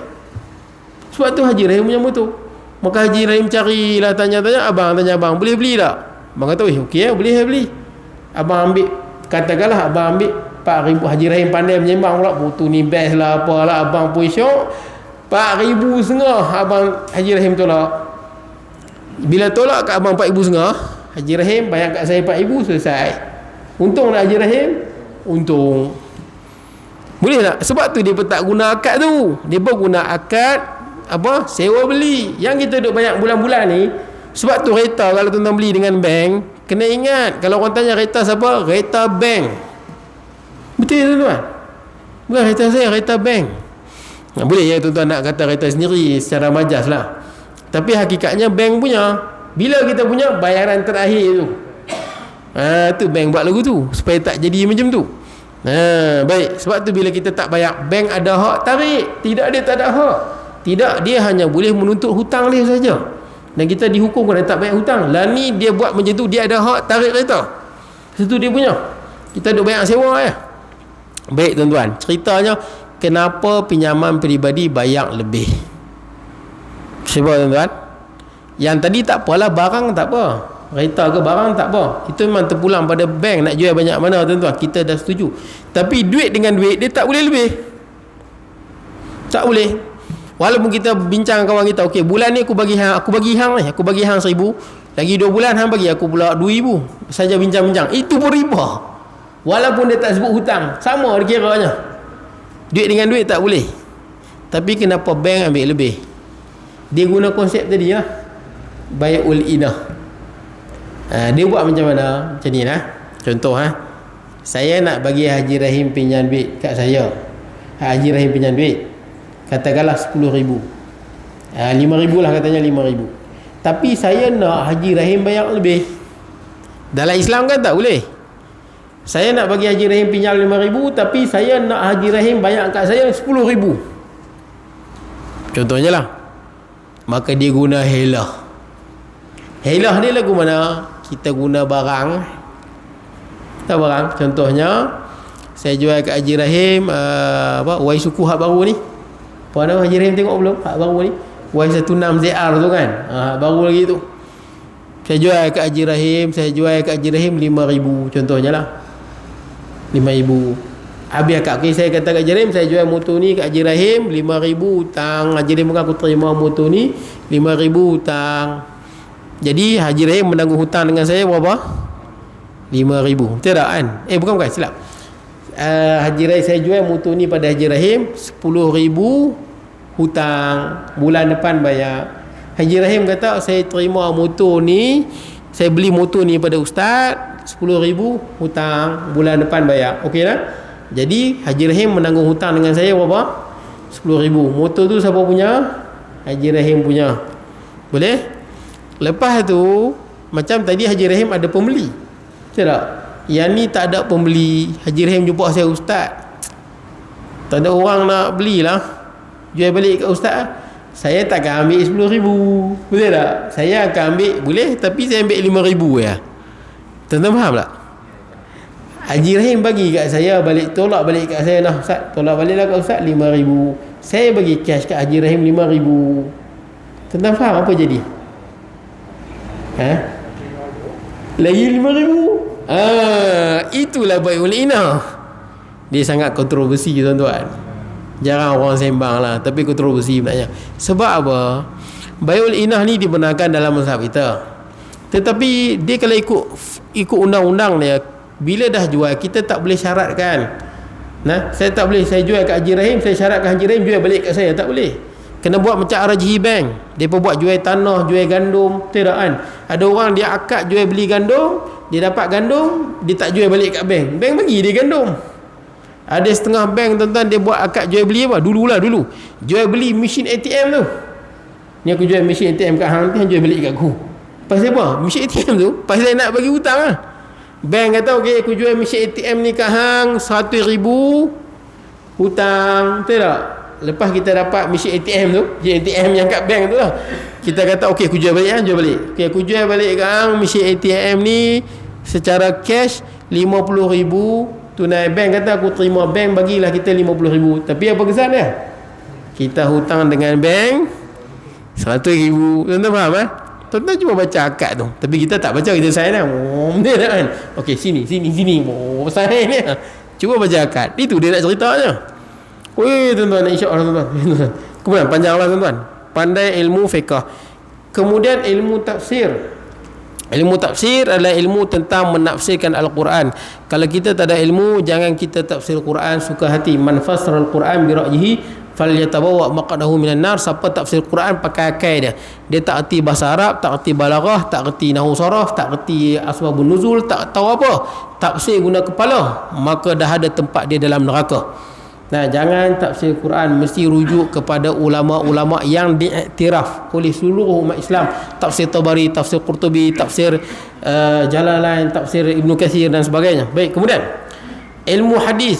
Sebab tu Haji Rahim punya motor. Maka Haji Rahim carilah, tanya-tanya abang, boleh beli tak? Abang kata okey, boleh beli. Abang ambil, katakanlah abang ambil 4,000. Haji Rahim pandai menyembang pula, motor ni best lah, apalah, abang pun syok. 4,500 abang Haji Rahim tolak. Bila tolak kat abang 4,500, Haji Rahim bayar kat saya 4,000, selesai. Untung tak Haji Rahim? Untung. Boleh tak? Sebab tu dia pun tak guna akad tu. Dia pun guna akad apa? Sewa beli. Yang kita duk bayar bulan-bulan ni. Sebab tu kereta kalau tuan-tuan beli dengan bank, kena ingat, kalau orang tanya kereta siapa? Kereta bank. Betul tuan-tuan? Bukan kereta saya, kereta bank. Boleh ya tuan-tuan nak kata kereta sendiri secara majas lah. Tapi hakikatnya bank punya. Bila kita punya bayaran terakhir tu, tu bank buat lagu tu supaya tak jadi macam tu. Baik. Sebab tu bila kita tak bayar, bank ada hak tarik. Tidak, dia tak ada hak. Tidak, dia hanya boleh menuntut hutang dia saja. Dan kita dihukum kerana tak bayar hutang. Lah ni dia buat macam tu, dia ada hak tarik kereta. Itu dia punya. Kita duk bayar sewa ya. Baik tuan-tuan, ceritanya kenapa pinjaman peribadi bayar lebih. Sebab tuan-tuan, yang tadi tak apalah, barang tak apa, kereta ke barang tak apa, itu memang terpulang pada bank nak jual banyak mana tuan-tuan, kita dah setuju. Tapi duit dengan duit dia tak boleh lebih, tak boleh. Walaupun kita bincang kawan kita, okey bulan ni aku bagi hang 1,000, lagi 2 bulan hang bagi aku pula 2,000, saja bincang-bincang, itu pun riba. Walaupun dia tak sebut hutang, sama dia kiranya. Duit dengan duit tak boleh. Tapi kenapa bank ambil lebih? Dia guna konsep tadi lah, bai'ul inah. Dia buat macam mana? Macam ni lah. Contoh saya nak bagi Haji Rahim pinjam duit kat saya. Haji Rahim pinjam duit, katakanlah 10,000, 5,000 lah, katanya 5,000. Tapi saya nak Haji Rahim bayar lebih. Dalam Islam kan tak boleh. Saya nak bagi Haji Rahim pinjam 5,000, tapi saya nak Haji Rahim bayar kat saya 10,000. Contohnya lah. Maka dia guna helah. Helah ni lagu mana? Kita guna barang. Tak barang. Contohnya, saya jual kat Haji Rahim wai suku hak baru ni. Apa nama Haji Rahim tengok belum? Hak baru ni. Y16ZR tu kan. Hak baru lagi tu. Saya jual kat Haji Rahim 5,000 contohnya lah. 5,000. Habis akad saya kata kat Haji Rahim, saya jual motor ni kat Haji Rahim 5,000 hutang. Haji Rahim aku terima motor ni 5,000 hutang. Jadi Haji Rahim menanggung hutang dengan saya berapa? 5,000. Betul tak kan? Bukan silap. Haji Rahim, saya jual motor ni pada Haji Rahim 10,000 hutang, bulan depan bayar. Haji Rahim kata saya terima motor ni, saya beli motor ni pada ustaz 10,000 hutang, bulan depan bayar. Okey lah. Jadi Haji Rahim menanggung hutang dengan saya berapa? 10,000. Motor tu siapa punya? Haji Rahim punya. Boleh? Lepas tu macam tadi Haji Rahim ada pembeli, betul tak? Yang ni tak ada pembeli. Haji Rahim jumpa saya, ustaz, tak ada orang nak belilah, jual balik kat ustaz. Saya takkan ambil 10,000, betul tak? Saya akan ambil, boleh, tapi saya ambil 5,000 ya. Tuan-tuan faham tak? Haji Rahim bagi kat saya balik, tolak balik kat saya, nah ustaz, tolak baliklah kat ustaz 5,000. Saya bagi cash kat Haji Rahim 5,000. Tuan-tuan faham apa jadi? Lagi 5,000. Itulah bai'ul inah. Dia sangat kontroversi, tuan-tuan. Jarang orang sembang lah, tapi kontroversi sebenarnya. Sebab apa? Bai'ul inah ni dibenarkan dalam mazhab kita. Tetapi dia kalau ikut undang-undang dia, bila dah jual, kita tak boleh syaratkan. Nah, saya tak boleh, saya jual kat Haji Rahim, saya syaratkan Haji Rahim jual balik kat saya, tak boleh. Kena buat macam RJH Bank. Dia pun buat jual tanah, jual gandum, tidak kan? Ada orang dia akad jual beli gandum, dia dapat gandum, dia tak jual balik kat bank. Bank bagi dia gandum. Ada setengah bank, tuan-tuan, dia buat akad jual beli apa? Dulu. Jual beli mesin ATM tu. Ni aku jual mesin ATM kat hang, hang jual balik kat aku. Pasal apa? Mesin ATM tu pasal nak bagi hutang lah. Bank kata, okey, aku jual mesin ATM ni kat hang 100,000 hutang, betul tak? Lepas kita dapat mesin ATM tu, ATM yang kat bank tu lah, kita kata okey, aku jual balik, jual balik. Okey, aku jual balik kat hang mesin ATM ni secara cash 50,000 tunai. Bank kata aku terima, bank bagilah kita 50,000. Tapi apa kesan dia? Kita hutang dengan bank 100,000. Tuan-tuan faham eh? Tuan-tuan cuma baca akad tu, tapi kita tak baca, kita sign lah. Dia tak kan? Okey, sini. Sign ni. Cuba baca akad. Itu dia nak ceritanya. Weh, tuan-tuan, insya-Allah tuan-tuan. Kemudian panjanglah tuan-tuan. Pandai ilmu fiqh. Kemudian ilmu tafsir. Ilmu tafsir adalah ilmu tentang menafsirkan Al-Quran. Kalau kita tak ada ilmu, jangan kita tafsir Quran suka hati. Man fassara Al-Quran bi ra'yihi falyatabawa maq'adahu minan nar. Siapa tafsir Quran pakai akal dia. Dia tak erti bahasa Arab, tak erti balaghah, tak erti nahwu saraf, tak erti asbabun nuzul, tak tahu apa. Tafsir guna kepala, maka dah ada tempat dia dalam neraka. Nah, jangan tafsir Quran mesti rujuk kepada ulama-ulama yang diiktiraf oleh seluruh umat Islam. Tafsir Tabari, tafsir Qurtubi, tafsir Jalalain, tafsir Ibnu Katsir dan sebagainya. Baik, kemudian ilmu hadis.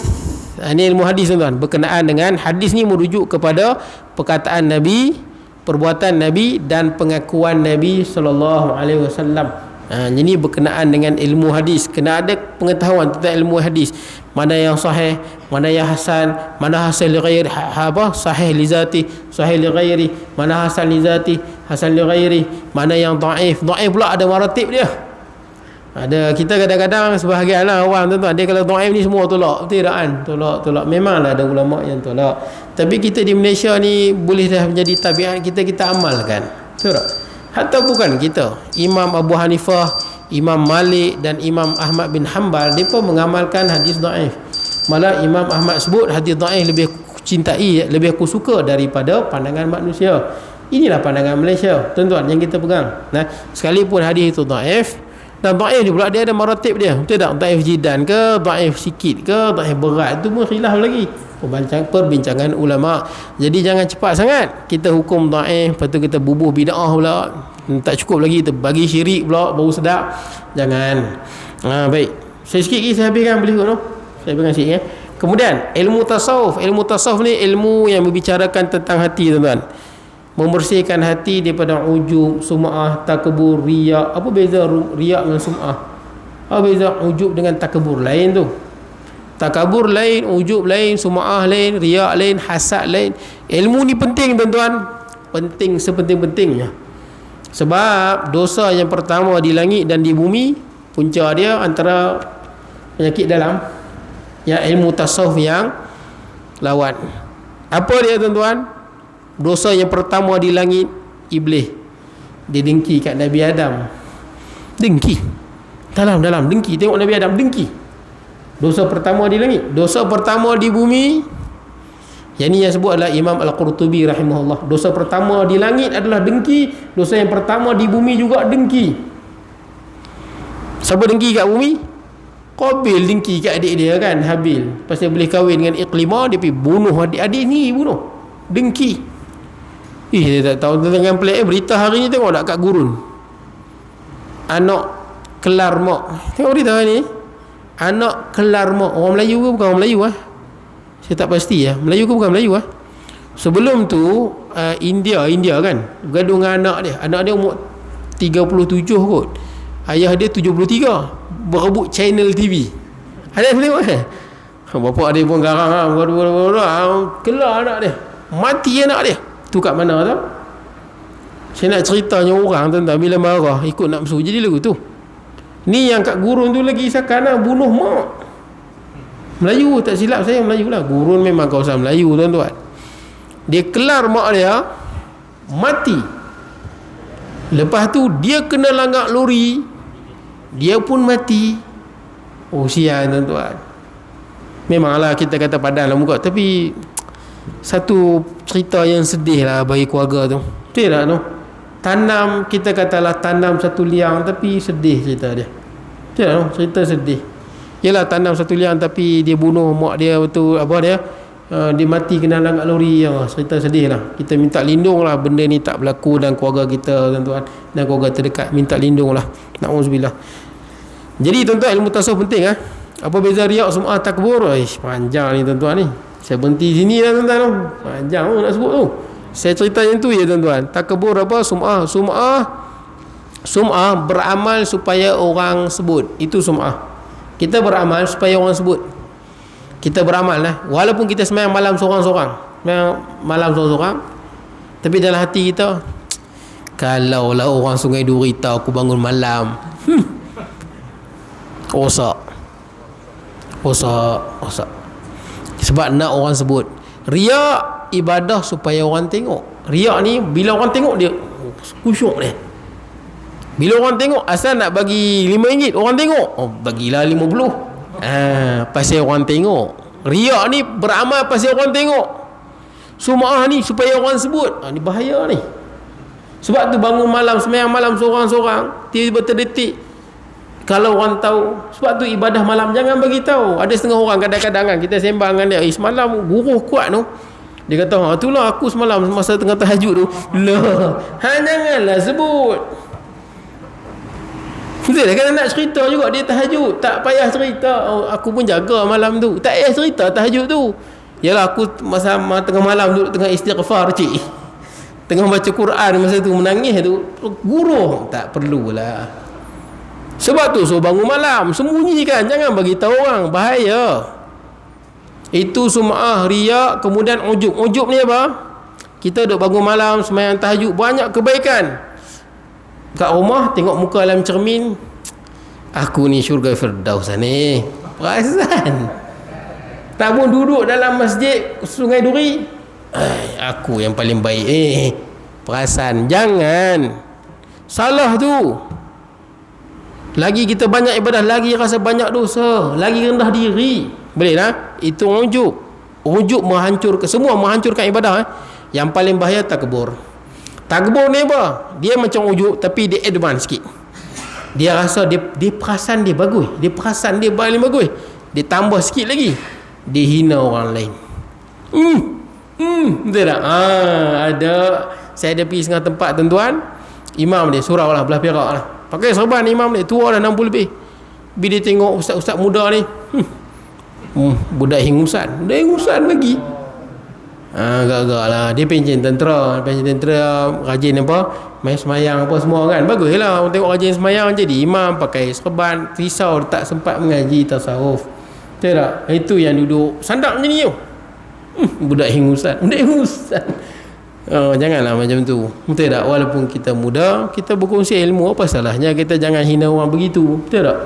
Ini ilmu hadis tuan-tuan, berkenaan dengan hadis ni merujuk kepada perkataan Nabi, perbuatan Nabi dan pengakuan Nabi sallallahu alaihi wasallam. Ini berkenaan dengan ilmu hadis. Kena ada pengetahuan tentang ilmu hadis. Mana yang sahih, mana yang hasan, mana hasan li ghairi, sahih li zati, sahih li ghairi, mana hasan li zati, hasan li ghairi, mana yang dhaif. Dhaif pula ada maratib dia. Ada, kita kadang-kadang sebahagianlah orang tuan-tuan, dia kalau dhaif ni semua tolak, betul tak kan? Tolak. Memanglah ada ulama yang tolak. Tapi kita di Malaysia ni boleh dah menjadi tabiat kita amalkan. Betul tak? Hatta bukan kita, Imam Abu Hanifah, Imam Malik dan Imam Ahmad bin Hanbal, mereka mengamalkan hadis dhaif. Malah Imam Ahmad sebut hadis dhaif lebih cintai, lebih aku suka daripada pandangan manusia. Inilah pandangan Malaysia, tuan-tuan, yang kita pegang. Nah, sekalipun hadis itu dhaif, dan dhaif ni pula dia ada maratib dia. Betul tak? Dhaif jidan ke, dhaif sikit ke, dhaif berat, itu pun khilaf lagi. Perbincangan ulama. Jadi jangan cepat sangat kita hukum dhaif, lepas tu kita bubuh bid'ah pula, tak cukup lagi kita bagi syirik pula baru sedap. Jangan. Baik, saya sikit lagi saya habiskan, boleh kot no? Saya habiskan sikit ya. Kemudian ilmu tasawuf. Ilmu tasawuf ni ilmu yang membicarakan tentang hati, tuan-tuan. Membersihkan hati daripada ujub, sum'ah, takabur, riya. Apa beza riya dengan sum'ah? Apa beza ujub dengan takabur? Lain tu. Takabur lain, ujub lain, sum'ah lain, riya lain, hasad lain. Ilmu ni penting, tuan-tuan. Penting sepenting-pentingnya. Sebab dosa yang pertama di langit dan di bumi, punca dia antara penyakit dalam, yang ilmu tasawuf yang lawan. Apa dia, tuan-tuan? Dosa yang pertama di langit, iblis. Dia dengki kat Nabi Adam. Dengki. Dalam dengki. Tengok Nabi Adam dengki. Dosa pertama di langit. Dosa pertama di bumi, yang ni yang sebut adalah Imam Al-Qurtubi rahimahullah. Dosa pertama di langit adalah dengki. Dosa yang pertama di bumi juga dengki. Siapa dengki kat bumi? Qabil dengki kat adik dia kan, Habil. Pasal boleh kahwin dengan Iqlimah, dia pergi bunuh adik-adik ni, bunuh. Dengki. Dia tak tahu tentang pelik. Berita hari ni tengok tak kat gurun. Anak kelar mak. Tengok berita ni. Anak kelar mak. Orang Melayu ke bukan orang Melayu Saya tak pasti Melayu ke bukan Melayu Sebelum tu India kan gaduh dengan anak dia. Anak dia umur 37 kot. Ayah dia 73. Berebut channel TV. Ada tengok bapak dia pun garang kelar anak dia. Mati anak dia. Tu kat mana tau? Saya nak ceritanya orang tuan-tuan bila marah ikut nafsu jadi lagu tu. Ni yang kat gurun tu lagi sakana bunuh mak. Melayu tak silap saya, Melayu lah. Gurun memang kawasan Melayu tuan-tuan. Dia kelar mak dia, mati. Lepas tu dia kena langgar lori, dia pun mati. Oh sian tuan-tuan. Memanglah kita kata padan lah muka, tapi satu cerita yang sedih lah bagi keluarga tu. Betul tak tu? Tanam, kita katalah tanam satu liang, tapi sedih cerita dia. Betul tak tu? Cerita sedih. Yelah, tanam satu liang tapi dia bunuh mak dia, betul apa dia, dia mati kena langgar lori. Cerita sedih lah. Kita minta lindung lah benda ni tak berlaku dan keluarga kita tuan-tuan, dan keluarga terdekat. Minta lindung lah. Na'udzubillah. Jadi tuan-tuan, ilmu tasawuf penting Apa beza riak, sum'ah, takbur? Panjang ni tuan-tuan ni. Saya berhenti sini lah tuan-tuan. Panjang nak sebut tu. Saya cerita yang tu ya tuan-tuan. Takbur apa? Sum'ah beramal supaya orang sebut. Itu sum'ah. Kita beramal supaya orang sebut. Kita beramal walaupun kita sembahyang malam seorang-seorang. Malam seorang-seorang. Tapi dalam hati kita, kalaulah orang Sungai Duri tahu aku bangun malam. Rosak. Sebab nak orang sebut. Riak ibadah supaya orang tengok. Riak ni bila orang tengok dia kusyuk dia. Bila orang tengok, asal nak bagi RM5, orang tengok, bagilah RM50. Pasal orang tengok. Riak ni beramal pasal orang tengok. Sum'ah ni supaya orang sebut. Ni bahaya ni. Sebab tu bangun malam, sembahyang malam seorang-seorang, tiba-tiba terdetik, kalau orang tahu. Sebab tu ibadah malam jangan bagi tahu. Ada setengah orang kadang-kadang kan kita sembang dengan dia, semalam guruh kuat tu. Dia kata, itulah aku semalam masa tengah tahajud tu. Janganlah sebut. Betul tak? Kan nak cerita juga dia tahajud, tak payah cerita aku pun jaga malam tu. Tak payah cerita tahajud tu. Yalah, aku masa tengah malam duduk tengah istighfar cik, tengah baca Quran masa tu menangis tu, guruh. Tak perlulah. Sebab tu bangun malam sembunyikan, jangan bagi tahu orang, bahaya. Itu sum'ah, riak, kemudian ujub. Ujub ni apa? Kita duduk bangun malam sembahyang tahajud, banyak kebaikan. Kat rumah tengok muka dalam cermin, aku ni syurga Firdaus ni. Perasan. Tak pun duduk dalam masjid Sungai Duri, aku yang paling baik. Perasan. Jangan. Salah tu. Lagi kita banyak ibadah, lagi rasa banyak dosa, lagi rendah diri. Boleh tak? Itu ujub. Ujub menghancurkan, semua menghancurkan ibadah. Yang paling bahaya takbur. Takbur ni apa? Dia macam ujub tapi dia advance sikit. Dia rasa dia perasan dia bagus. Dia perasan dia paling bagus. Dia tambah sikit lagi. Dia hina orang lain. Betul tak? Ada. Saya ada pergi setengah tempat tuan-tuan. Imam dia surau lah, belah Perak lah. Pakai serban imam dia, tua dah 60 lebih. Bila dia tengok ustaz-ustaz muda ni, budak hingusan lagi. Agak-agak lah. Dia pencen tentera, rajin apa, main semayang apa semua kan. Bagus lah orang tengok rajin semayang. Jadi imam pakai serban, risau tak sempat mengaji tasawuf. Betul tak? Itu yang duduk sandak macam ni tu. Budak hingusan. Janganlah macam tu. Betul tak? Walaupun kita muda, kita berkongsi ilmu, apa salahnya kita jangan hina orang begitu. Betul tak?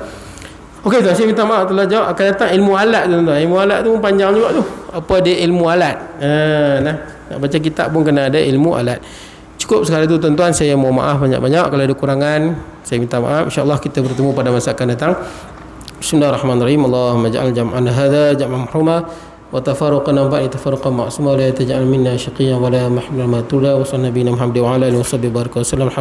Okey tuan, saya minta maaf telah jawab. Akan datang ilmu alat tuan-tuan. Ilmu alat tu panjang juga tu. Apa dia ilmu alat? Nak baca kitab pun kena ada ilmu alat. Cukup sekali tu tuan-tuan. Saya mohon maaf banyak-banyak kalau ada kurangan. Saya minta maaf. InsyaAllah kita bertemu pada masa akan datang. Bismillahirrahmanirrahim. Allahumma ja'al jam'an hadha jam'an marhuma wa tafarruqana ba'da tafarruqan ma'suma wa la taj'al minna shaqiyyan wa la mahmulan matula wa sallallahu nabiyina Muhammad wa ala alihi wa sahbihi baraka wasallam.